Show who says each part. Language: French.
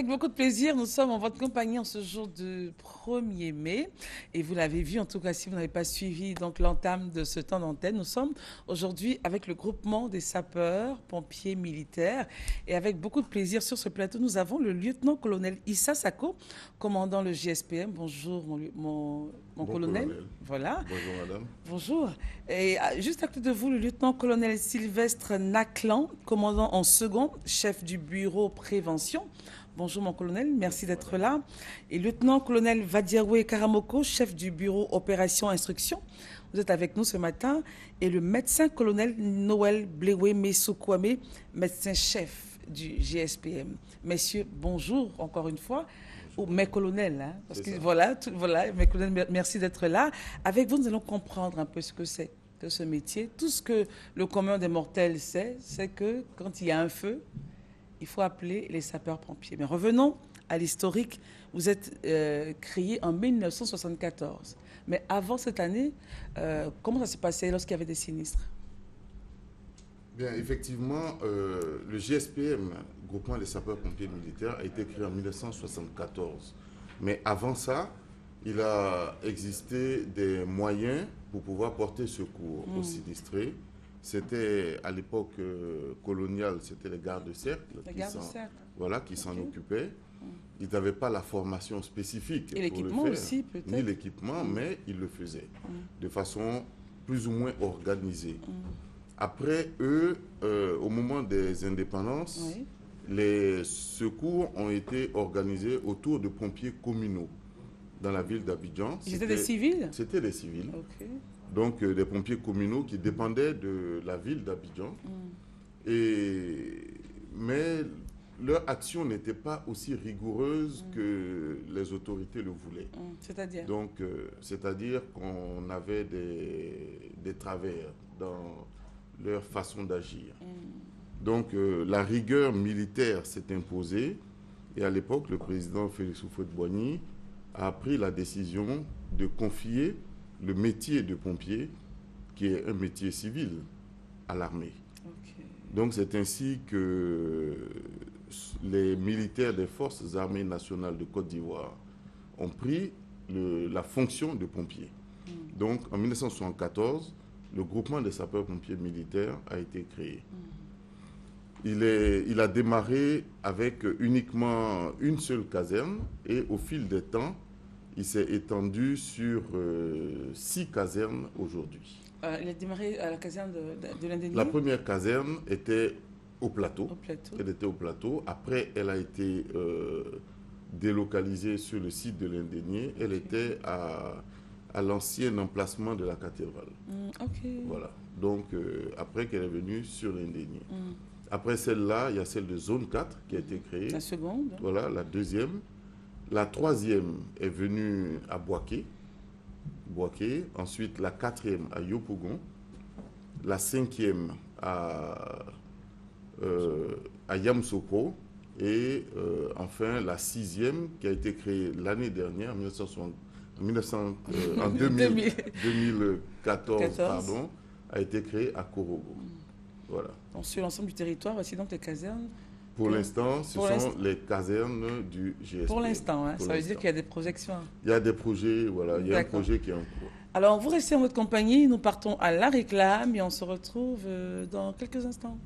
Speaker 1: Avec beaucoup de plaisir, nous sommes en votre compagnie en ce jour de 1er mai. Et vous l'avez vu, en tout cas, si vous n'avez pas suivi donc l'entame de ce temps d'antenne, nous sommes aujourd'hui avec le groupement des sapeurs, pompiers militaires. Et avec beaucoup de plaisir sur ce plateau, nous avons le lieutenant-colonel Issa Sako, commandant le JSPM. Bonjour, mon colonel. Voilà.
Speaker 2: Bonjour, madame.
Speaker 1: Bonjour. Et juste à côté de vous, le lieutenant-colonel Sylvestre Naclan, commandant en second, chef du bureau prévention. Bonjour mon colonel, merci d'être là. Et lieutenant-colonel Vadiawe Karamoko, chef du bureau opération instruction. Vous êtes avec nous ce matin. Et le médecin-colonel Noël Blewe Messokwame, médecin-chef du GSPM. Messieurs, bonjour encore une fois. Ou mes colonels, hein, parce que voilà, mes colonels, merci d'être là. Avec vous, nous allons comprendre un peu ce que c'est que ce métier. Tout ce que le commun des mortels sait, c'est que quand il y a un feu, il faut appeler les sapeurs-pompiers. Mais revenons à l'historique. Vous êtes créé en 1974. Mais avant cette année, comment ça s'est passé lorsqu'il y avait des sinistres?
Speaker 2: Bien, effectivement, le GSPM, Groupement des sapeurs-pompiers militaires, a été créé en 1974. Mais avant ça, il a existé des moyens pour pouvoir porter secours aux sinistrés. C'était à l'époque coloniale, c'était les gardes-cercle qui s'en occupaient. Ils n'avaient pas la formation spécifique
Speaker 1: et
Speaker 2: pour le
Speaker 1: l'équipement
Speaker 2: faire,
Speaker 1: aussi, peut-être.
Speaker 2: ni l'équipement, mais ils le faisaient de façon plus ou moins organisée. Après eux, au moment des indépendances, les secours ont été organisés autour de pompiers communaux dans la ville d'Abidjan.
Speaker 1: C'était des civils?
Speaker 2: C'était des civils.
Speaker 1: Okay.
Speaker 2: Donc des pompiers communaux qui dépendaient de la ville d'Abidjan. Mais leur action n'était pas aussi rigoureuse que les autorités le voulaient.
Speaker 1: C'est-à-dire?
Speaker 2: Donc, c'est-à-dire qu'on avait des travers dans leur façon d'agir. Donc, la rigueur militaire s'est imposée. Et à l'époque, le président Félix Houphouët-Boigny a pris la décision de confier le métier de pompier, qui est un métier civil, à l'armée.
Speaker 1: Okay.
Speaker 2: Donc, c'est ainsi que les militaires des forces armées nationales de Côte d'Ivoire ont pris la fonction de pompier. Donc, en 1974, le groupement des sapeurs-pompiers militaires a été créé. Il a démarré avec uniquement une seule caserne et au fil des temps, il s'est étendu sur 6 casernes aujourd'hui.
Speaker 1: Il a démarré à la caserne de l'Indénié?
Speaker 2: La première caserne était au plateau.
Speaker 1: Elle
Speaker 2: était au plateau. Après, elle a été délocalisée sur le site de l'Indénié. Elle était à l'ancien emplacement de la cathédrale. Voilà. Donc, après qu'elle est venue sur l'Indénié. Après celle-là, il y a celle de zone 4 qui a été créée.
Speaker 1: La seconde.
Speaker 2: Voilà, la deuxième. La troisième est venue à Boaké. Ensuite, la quatrième à Yopougon. La cinquième à Yamsoko. Et enfin, la sixième qui a été créée l'année dernière, en 2014, pardon, a été créée à Korogo. Voilà.
Speaker 1: Donc, sur l'ensemble du territoire, voici donc les casernes.
Speaker 2: Pour l'instant, ce sont les casernes du GSP.
Speaker 1: Pour l'instant, hein, ça veut dire qu'il y a des projections.
Speaker 2: Il y a des projets, voilà, il y a un projet qui est en cours.
Speaker 1: Alors, vous restez en votre compagnie, nous partons à la réclame et on se retrouve dans quelques instants.